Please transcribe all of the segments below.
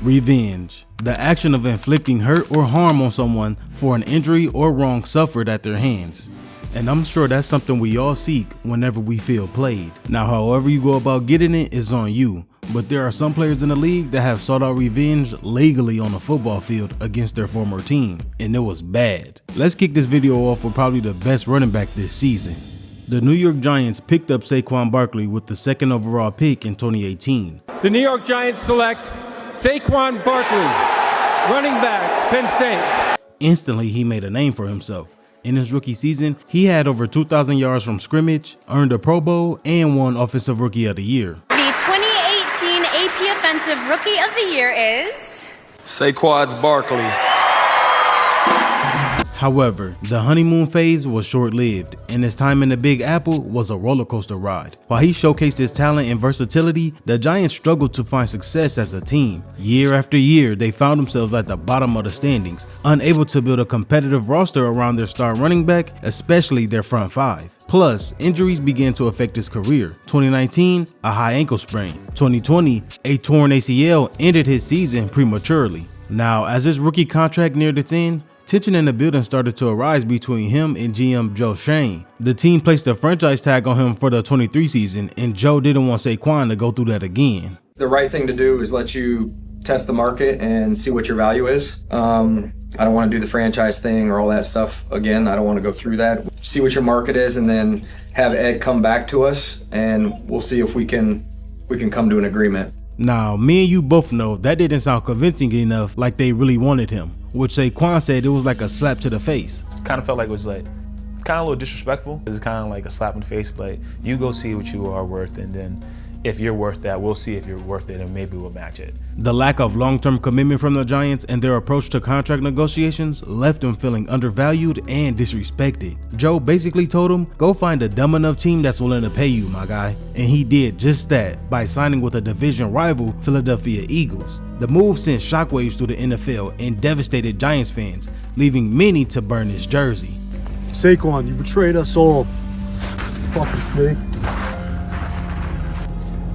Revenge. The action of inflicting hurt or harm on someone for an injury or wrong suffered at their hands. And I'm sure that's something we all seek whenever we feel played. Now, however you go about getting it is on you, but there are some players in the league that have sought out revenge legally on a football field against their former team, and it was bad. Let's kick this video off with probably the best running back this season. The New York Giants picked up Saquon Barkley with the 2nd overall pick in 2018. The New York Giants select Saquon Barkley, running back, Penn State. Instantly, he made a name for himself. In his rookie season, he had over 2,000 yards from scrimmage, earned a Pro Bowl, and won Offensive Rookie of the Year. The 2018 AP Offensive Rookie of the Year is Saquon Barkley. However, the honeymoon phase was short-lived, and his time in the Big Apple was a roller coaster ride. While he showcased his talent and versatility, the Giants struggled to find success as a team. Year after year, they found themselves at the bottom of the standings, unable to build a competitive roster around their star running back, especially their front five. Plus, injuries began to affect his career. 2019, a high ankle sprain. 2020, a torn ACL ended his season prematurely. Now, as his rookie contract neared its end, tension in the building started to arise between him and GM Joe Schoen. The team placed a franchise tag on him for the 23 season, and Joe didn't want Saquon to go through that again. The right thing to do is let you test the market and see what your value is. I don't want to do the franchise thing or all that stuff again. I don't want to go through that. See what your market is, and then have Ed come back to us, and we'll see if we can come to an agreement. Now, me and you both know that didn't sound convincing enough, like they really wanted him, which Saquon said it was like a slap to the face. Kind of felt like it was like kind of a little disrespectful. It's kind of like a slap in the face, but you go see what you are worth, and then if you're worth that, we'll see if you're worth it, and maybe we'll match it. The lack of long-term commitment from the Giants and their approach to contract negotiations left him feeling undervalued and disrespected. Joe basically told him, go find a dumb enough team that's willing to pay you, my guy. And he did just that by signing with a division rival, Philadelphia Eagles. The move sent shockwaves through the NFL and devastated Giants fans, leaving many to burn his jersey. Saquon, you betrayed us all. Fucking snake.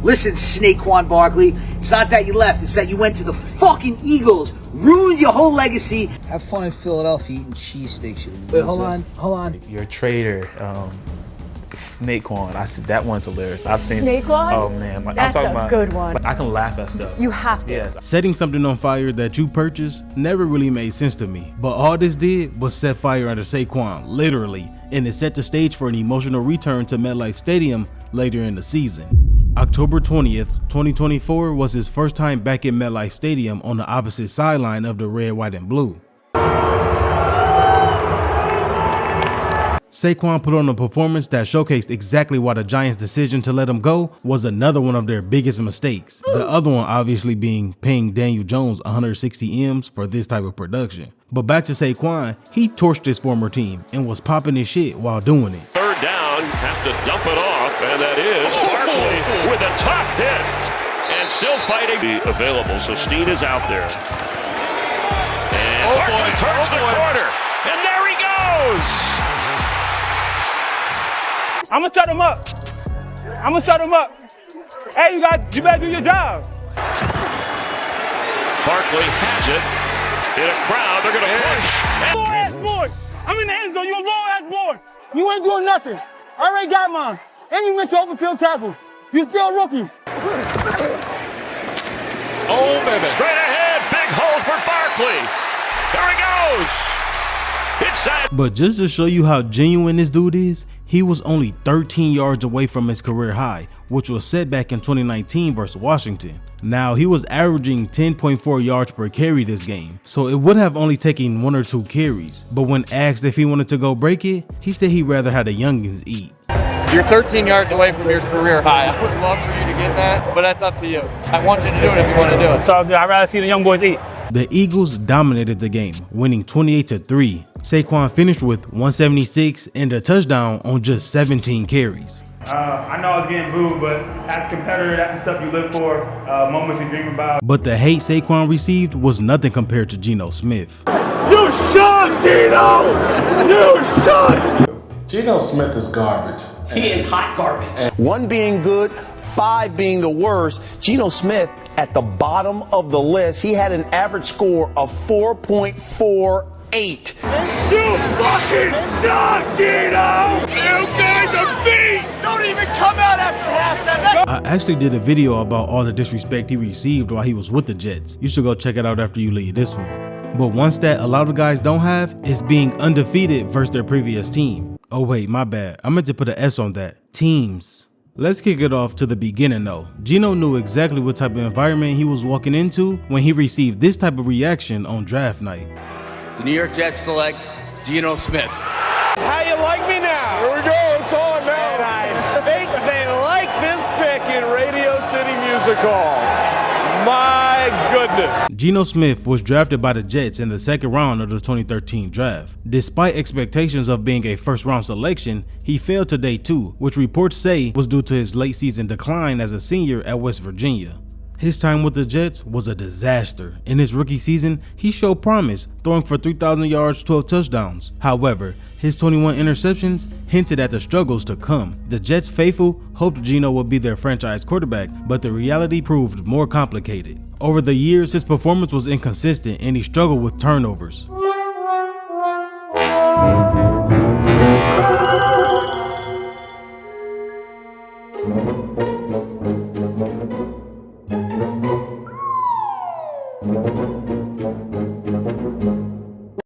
Listen, Saquon Barkley, it's not that you left, it's that you went to the fucking Eagles, ruined your whole legacy. Have fun in Philadelphia eating cheesesteaks. Wait, hold on. You're a traitor, Saquon. I said that one's hilarious. I've seen Saquon? Oh man, That's I'm talking a about, good one. I can laugh at stuff. You have to. Yes. Setting something on fire that you purchased never really made sense to me, but all this did was set fire under Saquon, literally, and it set the stage for an emotional return to MetLife Stadium later in the season. October 20th, 2024 was his first time back in MetLife Stadium on the opposite sideline of the red, white, and blue. Saquon put on a performance that showcased exactly why the Giants' decision to let him go was another one of their biggest mistakes. The other one obviously being paying Daniel Jones 160 M's for this type of production. But back to Saquon, he torched his former team and was popping his shit while doing it. Third down, has to dump it off, and that is Barkley with a tough hit and still fighting. Be available, so Steen is out there. And Barkley turns the corner, and there he goes! I'm gonna shut him up. Hey, you better do your job. Barkley has it in a crowd. They're gonna push. Low ass boy. I'm in the end zone. You're a low ass boy. You ain't doing nothing. I already got mine. And you missed your open field tackle. You still a rookie. Oh, baby. Straight ahead. Big hole for Barkley. There he goes. Inside. But just to show you how genuine this dude is, he was only 13 yards away from his career high, which was set back in 2019 versus Washington. Now, he was averaging 10.4 yards per carry this game, so it would have only taken 1 or 2 carries. But when asked if he wanted to go break it, he said he'd rather have the youngins eat. You're 13 yards away from your career high. I would love for you to get that, but that's up to you. I want you to do it if you want to do it. So I'd rather see the young boys eat. The Eagles dominated the game, winning 28-3. Saquon finished with 176 and a touchdown on just 17 carries. I know I was getting booed, but as a competitor, that's the stuff you live for, moments you dream about. But the hate Saquon received was nothing compared to Geno Smith. You suck, Geno! You suck! Geno Smith is garbage. He is hot garbage. One being good, 5 being the worst. Geno Smith at the bottom of the list. He had an average score of 4.48. You fucking suck, Geno! You guys are beat! Don't even come out after halftime! I actually did a video about all the disrespect he received while he was with the Jets. You should go check it out after you leave this one. But one stat a lot of guys don't have is being undefeated versus their previous team. Oh wait, my bad. I meant to put an S on that. Teams. Let's kick it off to the beginning though. Geno knew exactly what type of environment he was walking into when he received this type of reaction on draft night. The New York Jets select Geno Smith. How you like me now? Here we go, it's on now. And I think they like this pick in Radio City Music Hall. My goodness. Geno Smith was drafted by the Jets in the second round of the 2013 draft. Despite expectations of being a first-round selection, he failed to day 2, which reports say was due to his late season decline as a senior at West Virginia. His time with the Jets was a disaster. In his rookie season, he showed promise, throwing for 3,000 yards, 12 touchdowns. However, his 21 interceptions hinted at the struggles to come. The Jets faithful hoped Geno would be their franchise quarterback, but the reality proved more complicated. Over the years, his performance was inconsistent and he struggled with turnovers.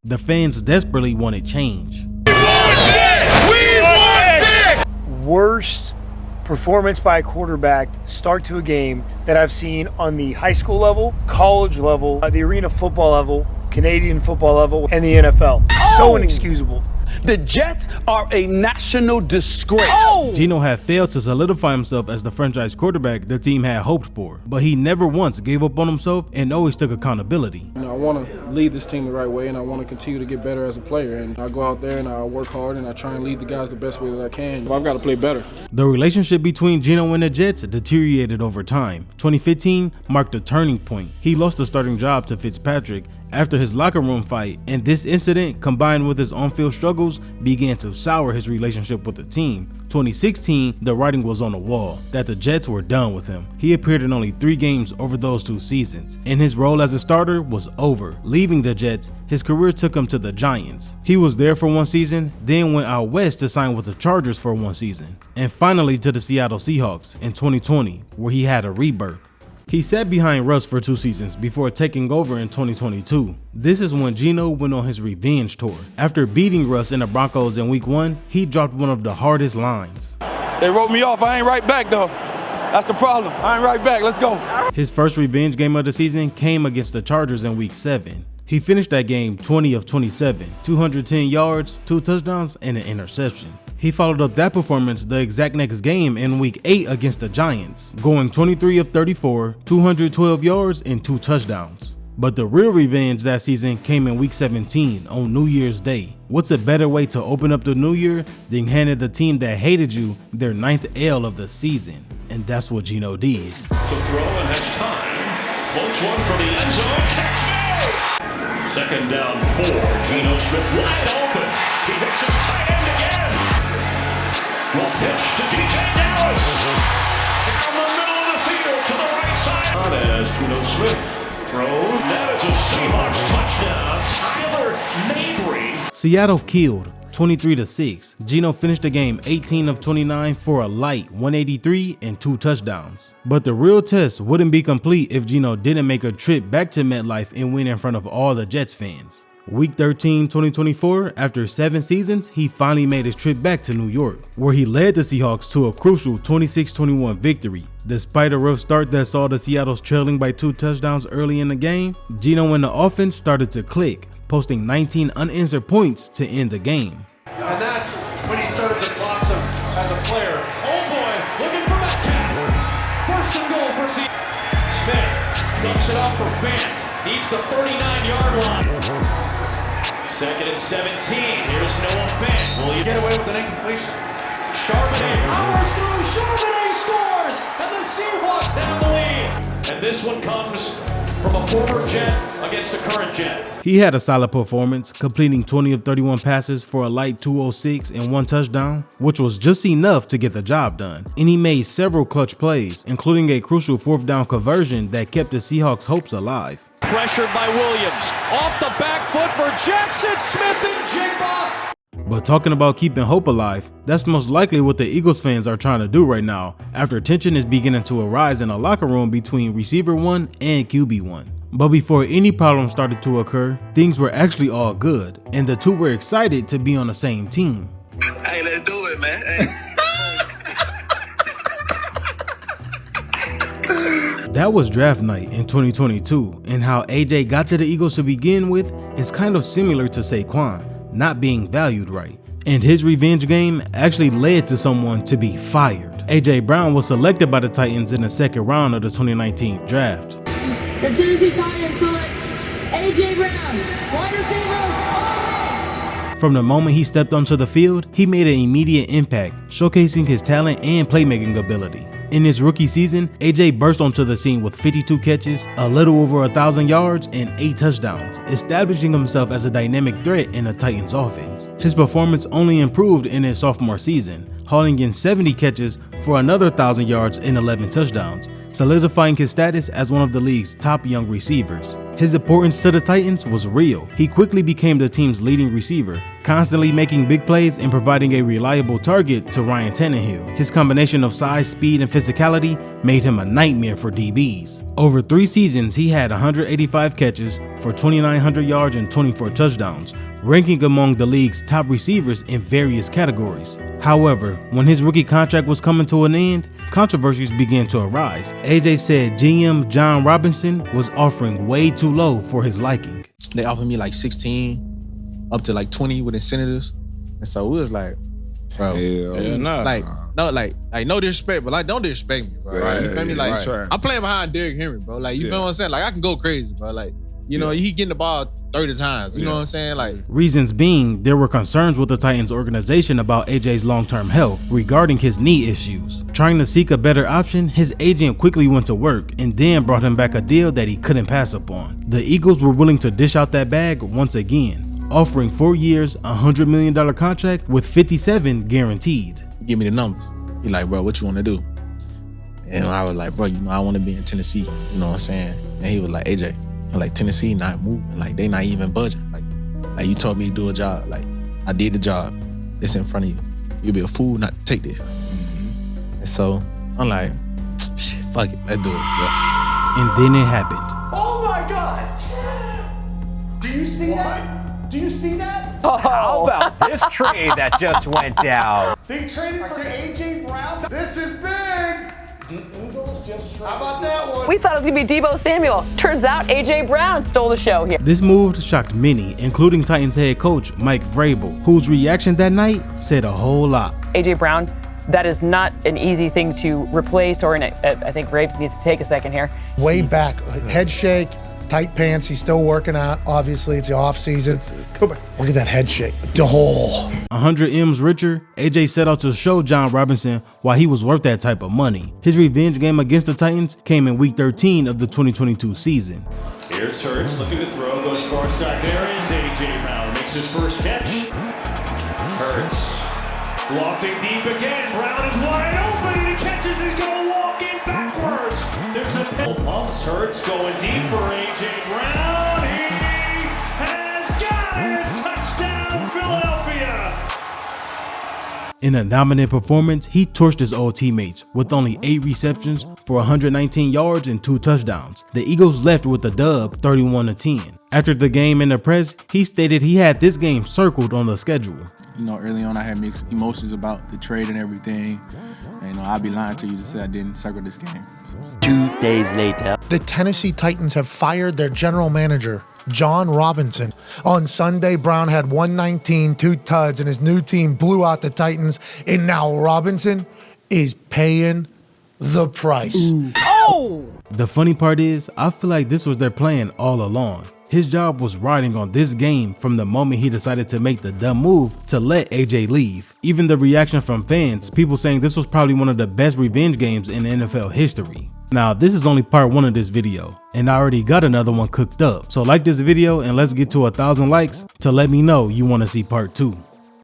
The fans desperately wanted change. Worst performance by a quarterback start to a game that I've seen on the high school level, college level, the arena football level, Canadian football level, and the NFL. So inexcusable. The Jets are a national disgrace. Geno had failed to solidify himself as the franchise quarterback the team had hoped for, but he never once gave up on himself and always took accountability. I want to lead this team the right way, and I want to continue to get better as a player. And I go out there and I work hard and I try and lead the guys the best way that I can. But I've got to play better. The relationship between Geno and the Jets deteriorated over time. 2015 marked a turning point. He lost the starting job to Fitzpatrick after his locker room fight, and this incident, combined with his on-field struggles, began to sour his relationship with the team. 2016, the writing was on the wall that the Jets were done with him. He appeared in only 3 games over those 2 seasons, and his role as a starter was over. Leaving the Jets, his career took him to the Giants. He was there for 1 season, then went out west to sign with the Chargers for 1 season, and finally to the Seattle Seahawks in 2020, where he had a rebirth. He sat behind Russ for 2 seasons before taking over in 2022. This is when Geno went on his revenge tour. After beating Russ in the Broncos in week 1, he dropped one of the hardest lines. They wrote me off. I ain't right back though. That's the problem. I ain't right back. Let's go. His first revenge game of the season came against the Chargers in week 7. He finished that game 20 of 27, 210 yards, 2 touchdowns, and an interception. He followed up that performance the exact next game in week 8 against the Giants, going 23 of 34, 212 yards, and 2 touchdowns. But the real revenge that season came in week 17 on New Year's Day. What's a better way to open up the new year than handing the team that hated you their 9th L of the season? And that's what Geno did. To throw and has time. Floats one for the end zone. Catch. Second down 4. Geno Smith wide open. He hits his tight end again. Well pitch to DJ Dallas. Down the middle of the field to the right side. As Geno Smith throws. That is a Seahawks touchdown. Tyler Mabry. Seattle killed 23-6. Geno finished the game 18 of 29 for a light 183 and 2 touchdowns. But the real test wouldn't be complete if Geno didn't make a trip back to MetLife and win in front of all the Jets fans. Week 13, 2024, after 7 seasons, he finally made his trip back to New York, where he led the Seahawks to a crucial 26-21 victory. Despite a rough start that saw the Seattle's trailing by 2 touchdowns early in the game, Geno and the offense started to click, posting 19 unanswered points to end the game. And that's when he started to blossom as a player. Oh boy, looking for Metcalf. First and goal for Smith. Dumps it off for Fant. Needs the 39-yard line. 2nd and 17. Here's Noah Fant. Will you get away with an incompletion? Charbonnet powers through. Charbonnet scores, and the Seahawks have the lead. And this one comes from a former Jet against a current Jet. He had a solid performance, completing 20 of 31 passes for a light 206 and 1 touchdown, which was just enough to get the job done. And he made several clutch plays, including a crucial 4th down conversion that kept the Seahawks' hopes alive. Pressured by Williams. Off the back foot for Jackson Smith and Jigba. But talking about keeping hope alive, that's most likely what the Eagles fans are trying to do right now, after tension is beginning to arise in a locker room between receiver 1 and QB 1. But before any problems started to occur, things were actually all good, and the two were excited to be on the same team. Hey, let's do it, man. Hey. That was draft night in 2022, and how AJ got to the Eagles to begin with is kind of similar to Saquon, not being valued right. And his revenge game actually led to someone to be fired. AJ Brown was selected by the Titans in the 2nd round of the 2019 draft. The Tennessee Titans select AJ Brown, wide receiver. From the moment he stepped onto the field, he made an immediate impact, showcasing his talent and playmaking ability. In his rookie season, AJ burst onto the scene with 52 catches, a little over 1,000 yards, and 8 touchdowns, establishing himself as a dynamic threat in the Titans' offense. His performance only improved in his sophomore season, hauling in 70 catches for another 1,000 yards and 11 touchdowns, solidifying his status as one of the league's top young receivers. His importance to the Titans was real. He quickly became the team's leading receiver, constantly making big plays and providing a reliable target to Ryan Tannehill. His combination of size, speed, and physicality made him a nightmare for DBs. Over 3 seasons, he had 185 catches for 2,900 yards and 24 touchdowns, ranking among the league's top receivers in various categories. However, when his rookie contract was coming to an end, controversies began to arise. AJ said GM John Robinson was offering way too low for his liking. They offered me like 16 up to like 20 with incentives, and so we was like, bro, no disrespect, but like don't disrespect me, bro. Right, you feel me? Like I'm playing behind Derrick Henry, bro. Like you feel what I'm saying? Like I can go crazy, bro. Like you know he getting the ball 30 times. You know what I'm saying? Like reasons being, there were concerns with the Titans organization about AJ's long-term health regarding his knee issues. Trying to seek a better option, his agent quickly went to work and then brought him back a deal that he couldn't pass up on. The Eagles were willing to dish out that bag once again, offering 4 years, $100 million contract with 57 guaranteed. Give me the numbers. He like, bro, what you want to do? And I was like, bro, you know, I want to be in Tennessee. You know what I'm saying? And he was like, AJ, like Tennessee not moving, like they not even budging. Like you told me to do a job, like I did the job. It's in front of you. You'll be a fool not to take this. And so I'm like, shit, fuck it, let's do it. Yeah. And then it happened. Oh my God! Do you see that? Do you see that? Oh, how about this trade that just went down? They traded for AJ Brown. This is big. The Eagles just traded. How about that one? We thought it was going to be Deebo Samuel. Turns out A.J. Brown stole the show here. This move shocked many, including Titans head coach Mike Vrabel, whose reaction that night said a whole lot. A.J. Brown, that is not an easy thing to replace, or I think Vrabel needs to take a second here. Way back, head shake, tight pants. He's still working out. Obviously, it's the off season. Look at that head shake. Oh. 100 M's richer, AJ set out to show John Robinson why he was worth that type of money. His revenge game against the Titans came in week 13 of the 2022 season. Here's Hurts looking to throw, goes far side. There is A.J. Brown, makes his first catch. Hurts lofting deep again. Brown is wide open and he catches. He's going to walk in backwards. There's a pumps. Hurts going deep for A.J. Brown. He has got it. Touchdown, Philadelphia. In a dominant performance, he torched his old teammates with only 8 receptions for 119 yards and 2 touchdowns. The Eagles left with the dub 31-10. After the game in the press, he stated he had this game circled on the schedule. You know, early on I had mixed emotions about the trade and everything. And, you know, I'd be lying to you to say I didn't circle this game. So. 2 days later, the Tennessee Titans have fired their general manager, John Robinson. On Sunday, Brown had 119, 2 tuds, and his new team blew out the Titans. And now Robinson is paying the price. Oh! The funny part is, I feel like this was their plan all along. His job was riding on this game from the moment he decided to make the dumb move to let AJ leave. Even the reaction from fans, people saying this was probably one of the best revenge games in NFL history. Now, this is only part 1 of this video, and I already got another one cooked up. So like this video and let's get to 1,000 likes to let me know you want to see part 2.